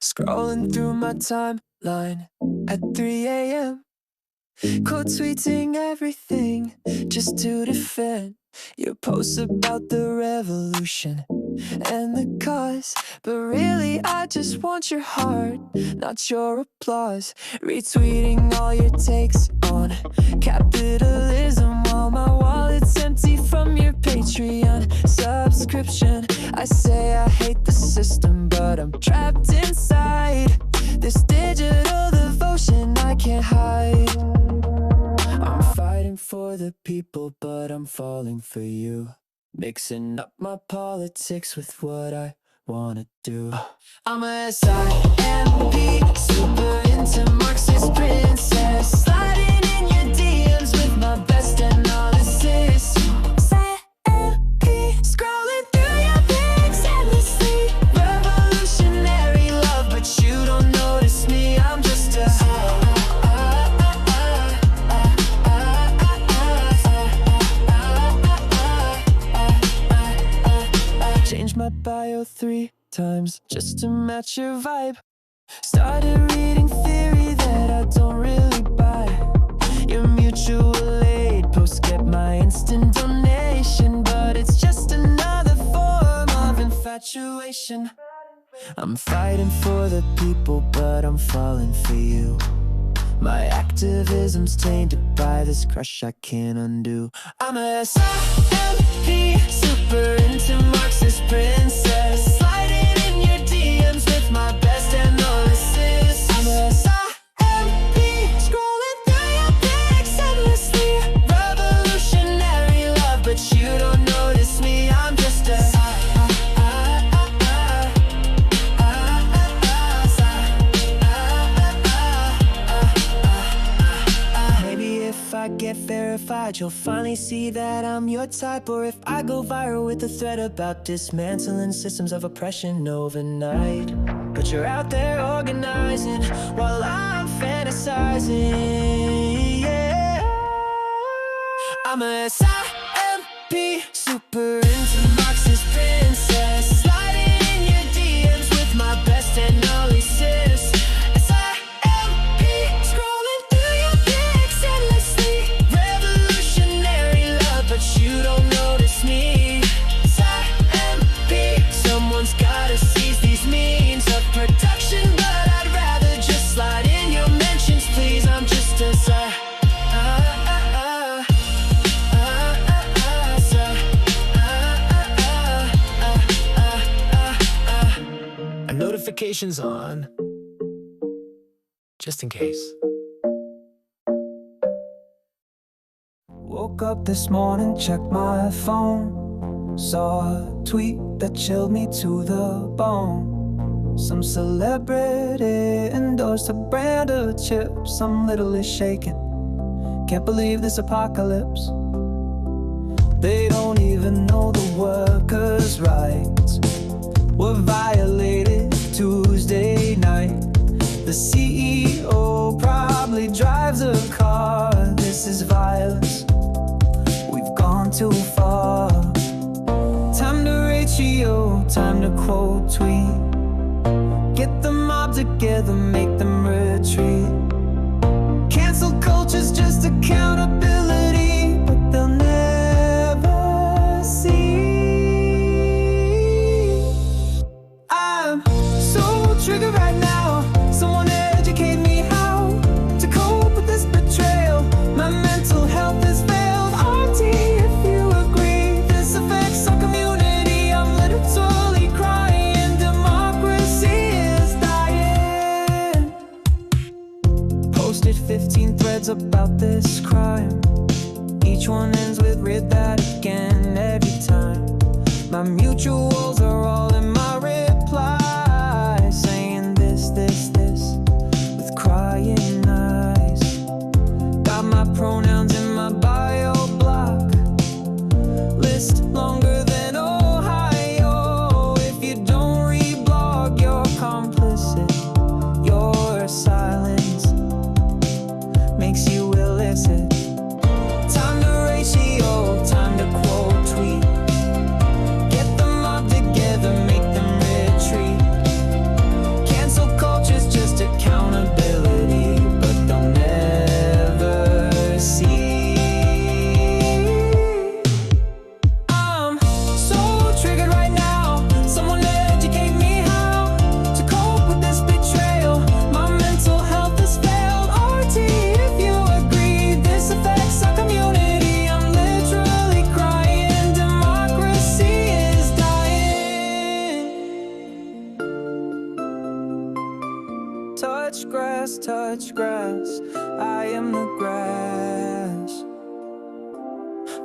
Scrolling through my timeline at 3 a.m. Quote tweeting everything just to defend your posts about the revolution and the cause. But really I just want your heart, not your applause. Retweeting all your takes on capitalism while my wallet's empty from your Patreon subscription. I say I hate the system, but I'm trapped inside this digital devotion I can't hide. I'm fighting for the people, but I'm falling for you. Mixing up my politics with what I wanna do. I'm a S.I.M.P, super into Marxist princess, sliding in your DMs with my best analysis. S.I.M.P, scrolling through your pics endlessly. Revolutionary love, but you don't notice me. I'm just a changed my bio 3 times just to match your vibe. Started reading theory that I don't really buy. Your mutual aid posts get my instant donation, but it's just another form of infatuation. I'm fighting for the people, but I'm falling for you. My activism's tainted by this crush I can't undo. I'm a S.I.M.P, super into Marxist princess, sliding in your DMs with my best analysis. I'm a S.I.M.P, scrolling through your pics endlessly. Revolutionary love, but you don't notice me. I'm just a if I get verified, you'll finally see that I'm your type. Or if I go viral with a thread about dismantling systems of oppression overnight. But you're out there organizing while I'm fantasizing, yeah. I'm a S.I.M.P, super into Marxist princess, sliding in your DMs with my best analysis. You don't notice me. S.I.M.P, someone's gotta seize these means of production, but I'd rather just slide in your mentions, please. I'm just a notifications on, just in case. Woke up this morning, checked my phone, saw a tweet that chilled me to the bone. Some celebrity endorsed a brand of chips. I'm literally shaking, can't believe this apocalypse. They don't even know the workers' rights were violated Tuesday night. The CEO probably drives a car. This is violence, we've gone too far. Time to ratio, time to quote tweet. Get the mob together, make them retreat. Cancel culture's just accountability, but they'll never see. I'm so triggered right now. Someone educate me how to cope with this betrayal. My mental health has failed. RT, if you agree, this affects our community. I'm literally crying. Democracy is dying. Posted 15 threads about this crime. Each one ends with read that again every time. My mutuals are all in my reply, saying this, with crying eyes. Got my pronouns in my bio block, list longer than Ohio. If you don't reblog, you're complicit. Your silence makes you illicit. Time to ratio, time to quote tweet. Get the mob together. touch grass, touch grass. I am the grass.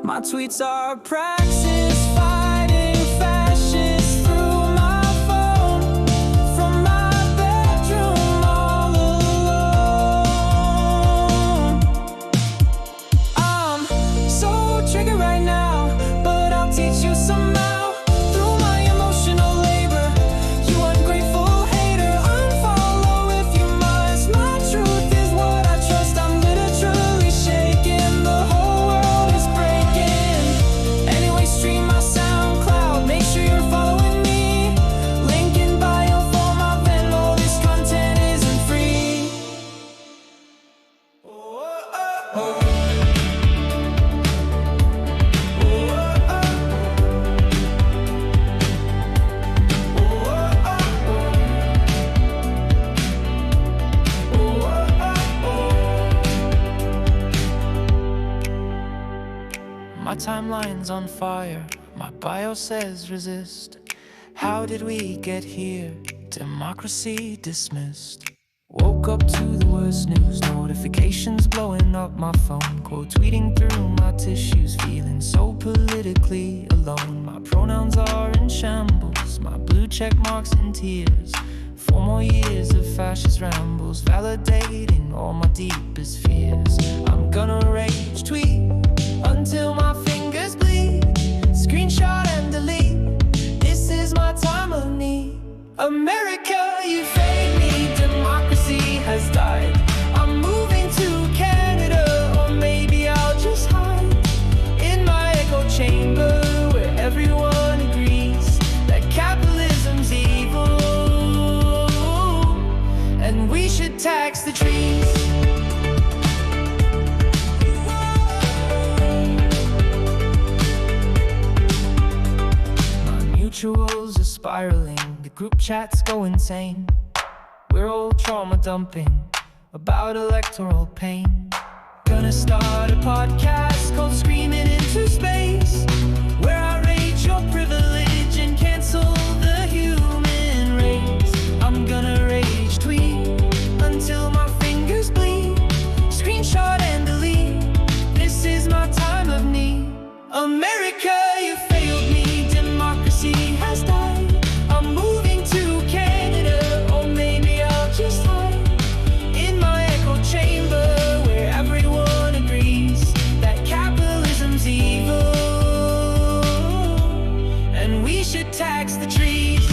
My tweets are praxis, fighting fascists through my phone, from my bedroom all alone. I'm so triggered right now, but I'll teach you somehow. Through my emotional labor, you ungrateful hater, unfollow if you must. My truth is what I trust. I'm literally shaking. The whole world is breaking. Anyway, stream my SoundCloud. Make sure you're following me. Link in bio for my Venmo. This content isn't free. My timeline's on fire, my bio says resist. How did we get here? Democracy dismissed. Woke up to the worst news, notifications blowing up my phone. Quote tweeting through my tissues, feeling so politically alone. My pronouns are in shambles, my blue check marks in tears. 4 more years of fascist rambles, validating all my deepest fears. I'm gonna rage tweet until my fingers bleed. Screenshot and delete. This is my time of need. America, you failed me. Democracy has died. I'm moving to Canada, or maybe I'll just hide in my echo chamber, where everyone agrees that capitalism's evil, and we should tax the trees. Mutuals are spiraling, the group chats go insane. We're all trauma dumping about electoral pain. Gonna start a podcast called Screaming Into Space, where I rage your privilege and cancel the human race. I'm gonna rage tweet until my fingers bleed. Screenshot and delete. This is my time of need. America, you failed me. Democracy has died. I'm moving to Canada, or maybe I'll just hide in my echo chamber, where everyone agrees that capitalism's evil, and we should tax the trees.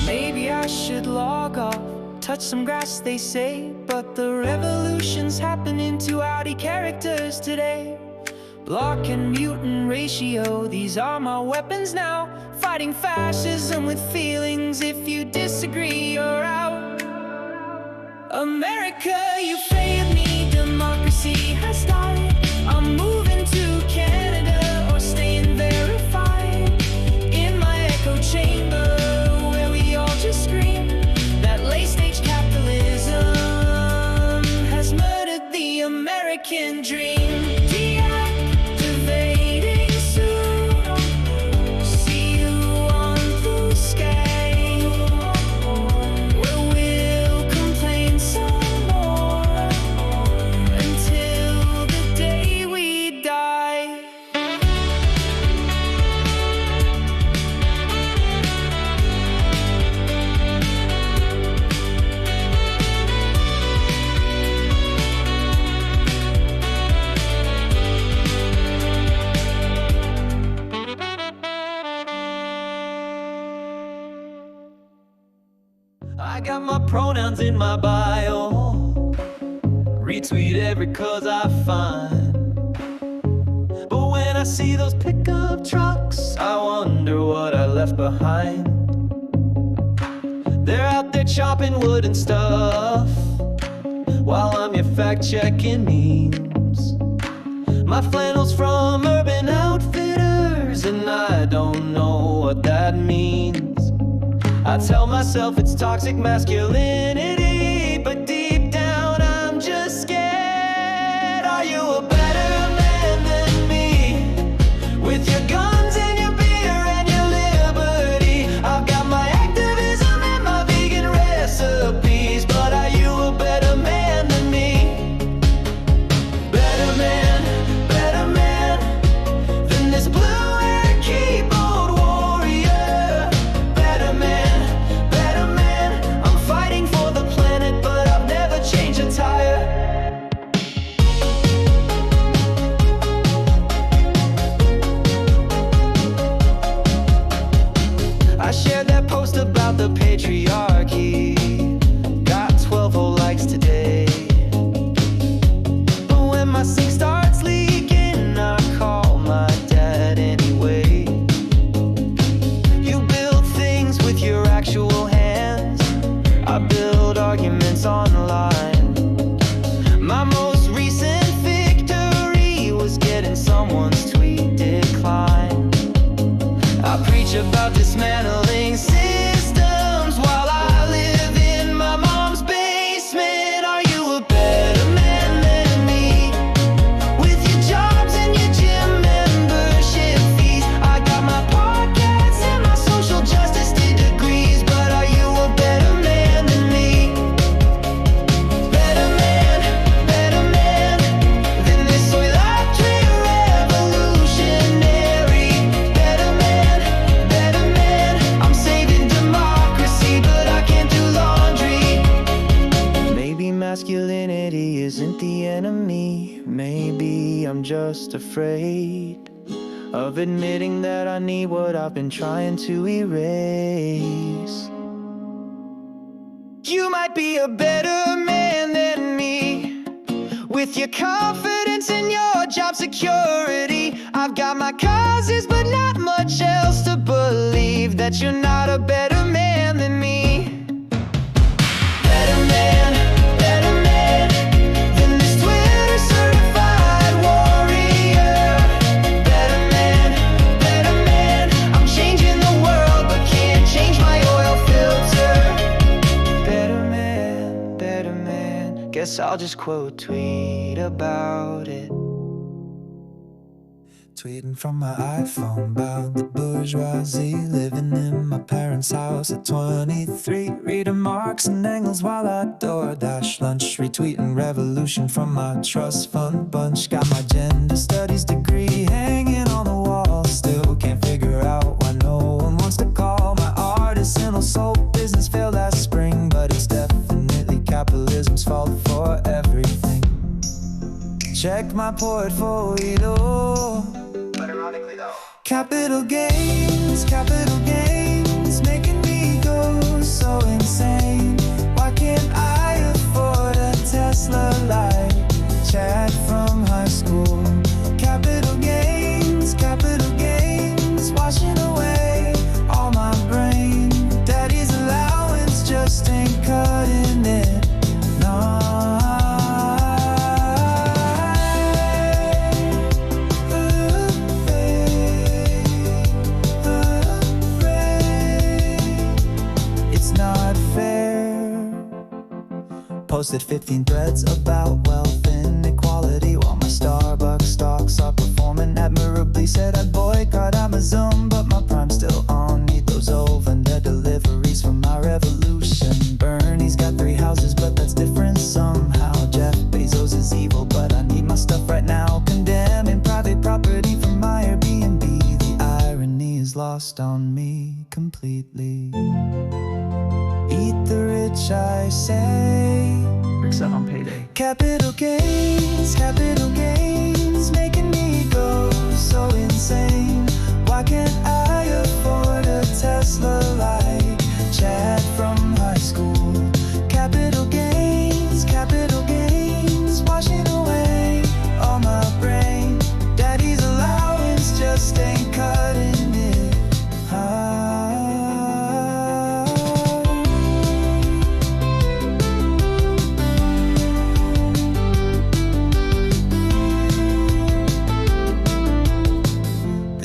Maybe I should log off, touch some grass, they say, but the revolution's happening to outy characters today. Block and mutant ratio, these are my weapons now. Fighting fascism with feelings. If you disagree, you're out. America, you failed me. Democracy has died. I'm moving to Canada, or staying verified in my echo chamber, where we all just scream that late-stage capitalism has murdered the American dream. Deactivating soon. See you on the sky, where we'll complain some more until the day we die. I got my pronouns in my bio. Retweet every cause I find. But when I see those pickup trucks, I wonder what I left behind. They're out there chopping wood and stuff, while I'm your fact-checking memes. My flannel's from Urban Outfitters, and I don't know what that means. I tell myself it's toxic masculinity, but deep down I'm just scared. Are you a better man than me? With your gun much about dismantling systems while I live in my mom's basement. Are you a better man than me? With your jobs and your gym membership fees, I got my podcasts and my social justice degrees, but are you a better man than me? Better man than this soy-latte revolutionary. Better man, I'm saving democracy, but I can't do laundry. Maybe masculinity isn't the enemy. Maybe I'm just afraid of admitting that I need what I've been trying to erase. You might be a better man than me, with your confidence and your job security. I've got my causes, but not much else to believe that you're not a better man than me. Better man than this Twitter certified warrior. Better man, I'm changing the world, but can't change my oil filter. Better man, guess I'll just quote tweet about it. Tweeting from my iPhone about the bourgeoisie, living in my parents' house at 23, reading Marx and Engels while I DoorDash lunch, retweeting revolution from my trust fund bunch. Got my gender studies degree hanging on the wall, still can't figure out why no one wants to call my artisanal soul business failed last spring, but it's definitely capitalism's fault for everything. Check my portfolio, but ironically though, capital gains, making me go so insane. Why can't I afford a Tesla like Chad from high school? Capital gains, washing away all my brain. Daddy's allowance just ain't cutting it, no. Posted 15 threads about wealth inequality while my Starbucks stocks are performing admirably. Said I'd boycott Amazon, but my Prime's still on. Need those over-the deliveries for my revolution. Bernie's got 3 houses, but that's different somehow. Jeff Bezos is evil, but I need my stuff right now. Condemning private property from my Airbnb. The irony is lost on me completely. Eat the rich, I say, except on payday. Capital gains, making me go so insane. Why can't I afford a Tesla like Chad from high school? Capital gains, washing away all my brain. Daddy's allowance just ain't cutting it.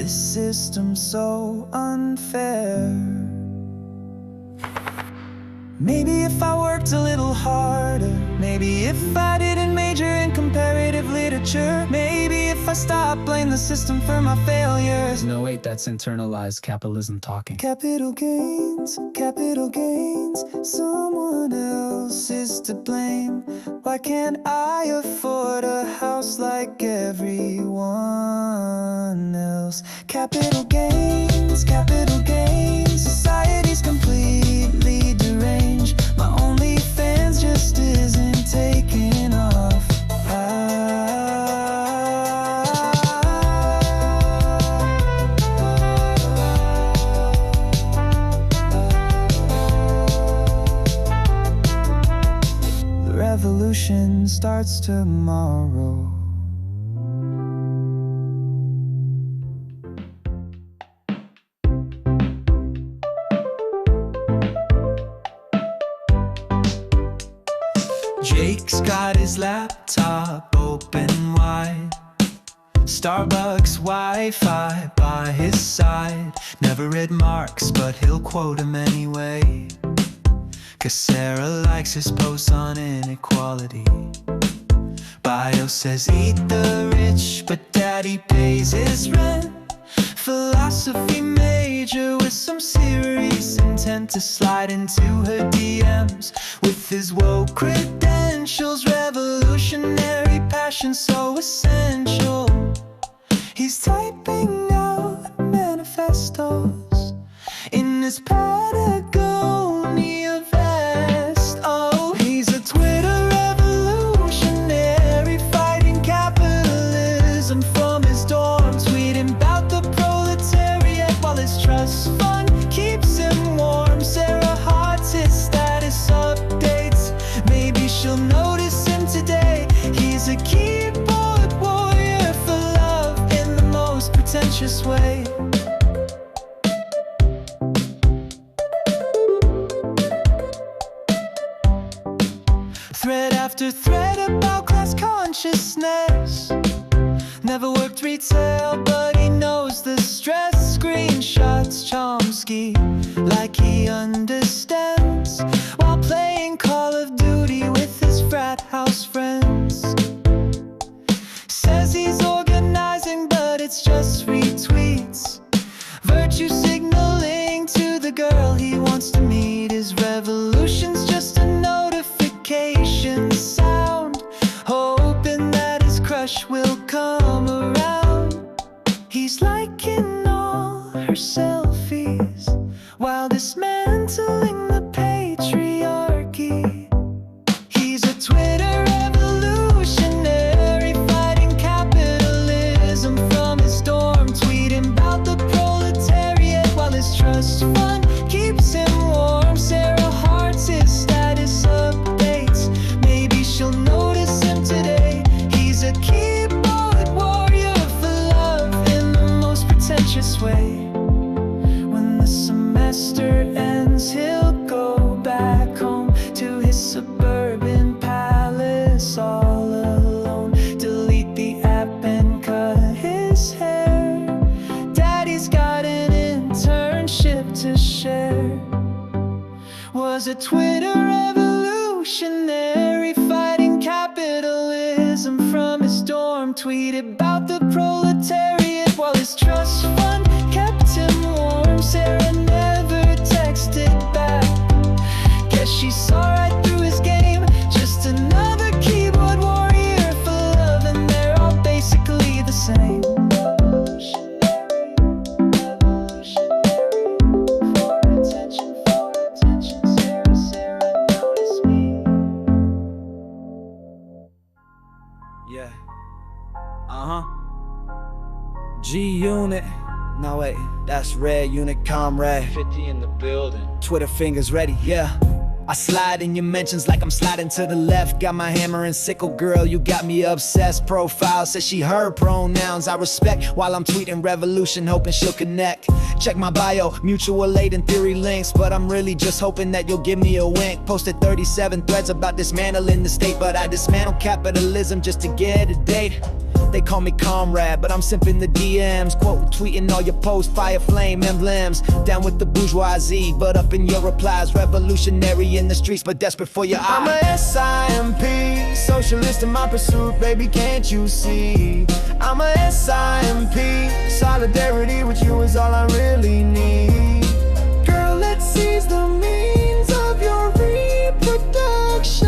System's so unfair. Maybe if I worked a little harder, maybe if I didn't major in comparative literature, maybe if I stopped blaming the system for my failures. No, wait, that's internalized capitalism talking. Capital gains, someone else is to blame. Why can't I afford a house like everyone else? Capital gains, society's completely deranged. My OnlyFans just isn't taking off. The revolution starts tomorrow. Jake's got his laptop open wide, Starbucks Wi-Fi by his side. Never read Marx, but he'll quote him anyway. 'Cause Sarah likes his posts on inequality. Bio says eat the rich, but daddy pays his rent. Philosophy major with some serious intent to slide into her DMs with his woke credentials. Revolutionary passion so essential. He's typing out manifestos in his Patagonia vest. Oh, he's a Twitter revolutionary, fighting capitalism from his dorm, tweeting about the proletariat while his trust fund keeps him warm. Sarah hearts his status updates, maybe she'll notice him today. He's a keyboard warrior for love in the most pretentious way. Thread after thread about class consciousness. Never worked retail, but he knows the stress. Screenshots Chomsky like he understands, while playing Call of Duty with his frat house friends. Says he's organizing, but it's just retweets. Virtue signaling to the girl he wants to meet. His revolution's just a notification sound, hoping that his crush will come around. He's liking all her selfies while dismantling the patriarchy. He's a Twitter revolutionary, fighting capitalism from his dorm, tweeting about the proletariat while his trust fund keeps him warm. Sarah hearts his status updates, maybe she'll notice him today. He's a keyboard warrior for love in the most pretentious way. When the semester ends, he'll go back home to his suburban palace all alone. Delete the app and cut his hair. Daddy's got an internship to share. Was a Twitter revolutionary, fighting capitalism from his dorm, tweeted about the proletariat while his trust fund kept him warm. Sarah never texted back, guess she saw right through his game. Just another keyboard warrior for love, and they're all basically the same. Yeah. G-Unit. No, wait. That's Red Unit Comrade. 50 in the building. Twitter fingers ready, yeah. I slide in your mentions like I'm sliding to the left. Got my hammer and sickle, girl, you got me obsessed. Profile says she her pronouns I respect, while I'm tweeting revolution, hoping she'll connect. Check my bio, mutual aid and theory links, but I'm really just hoping that you'll give me a wink. Posted 37 threads about dismantling the state, but I dismantle capitalism just to get a date. They call me Comrade, but I'm simping the DMs, quote tweeting all your posts, fire flame emblems. Down with the bourgeoisie, but up in your replies. Revolutionary in the streets, but desperate for your eyes. I'm a S.I.M.P, socialist in my pursuit, baby, can't you see? I'm a S.I.M.P, solidarity with you is all I really need. Girl, let's seize the means of your reproduction.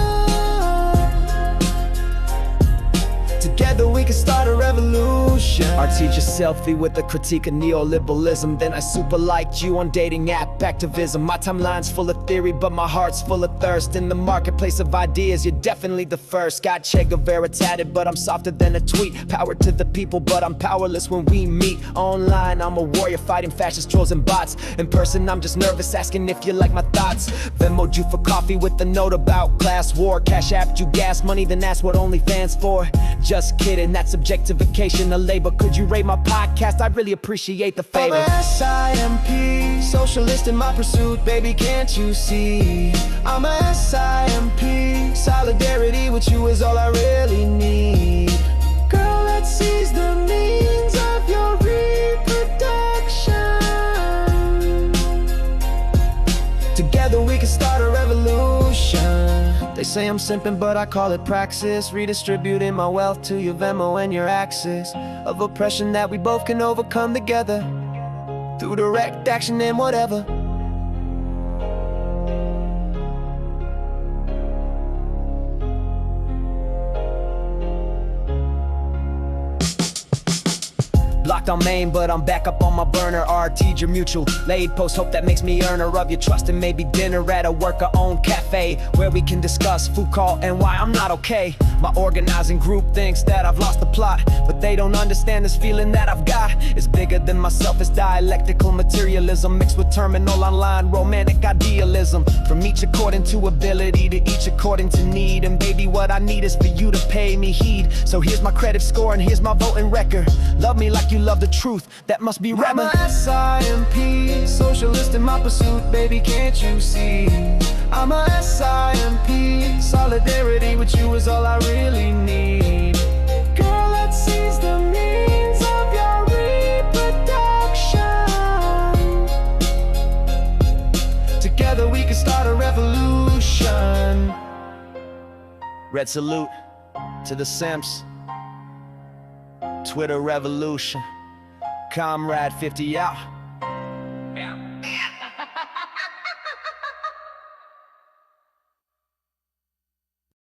Together we can start a revolution. Our teacher selfie with a critique of neoliberalism. Then I super liked you on dating app activism. My timeline's full of theory, but my heart's full of thirst. In the marketplace of ideas, you're definitely the first. Got Che Guevara tatted, but I'm softer than a tweet. Power to the people, but I'm powerless when we meet. Online, I'm a warrior fighting fascist trolls and bots. In person, I'm just nervous, asking if you like my thoughts. Venmo'd you for coffee with a note about class war. Cash apped you gas money, then that's what OnlyFans for. Just kidding, that's objectification of labor. Could you rate my podcast? I'd really appreciate the favor. I'm a S.I.M.P, socialist in my pursuit, baby, can't you see? I'm a S.I.M.P, solidarity with you is all I really need. Girl, let's seize the means They say I'm simping, but I call it praxis. Redistributing my wealth to your Venmo and your axis of oppression that we both can overcome together through direct action and whatever. Blocked on main, but I'm back up on my burner. RT, your mutual laid post, hope that makes me earner of your trust. And maybe dinner at a worker-owned cafe where we can discuss food call and why I'm not okay. My organizing group thinks that I've lost the plot, but they don't understand this feeling that I've got. It's bigger than myself, it's dialectical materialism mixed with terminal online romantic idealism. From each according to ability to each according to need. And baby, what I need is for you to pay me heed. So here's my credit score and here's my voting record. Love me like you love the truth, that must be right. I'm a S.I.M.P, socialist in my pursuit, baby, can't you see? I'm a S.I.M.P, solidarity with you is all I really need. Girl, let's seize the means of your reproduction. Together we can start a revolution. Red salute to the Simps. Twitter revolution. Comrade 50 out.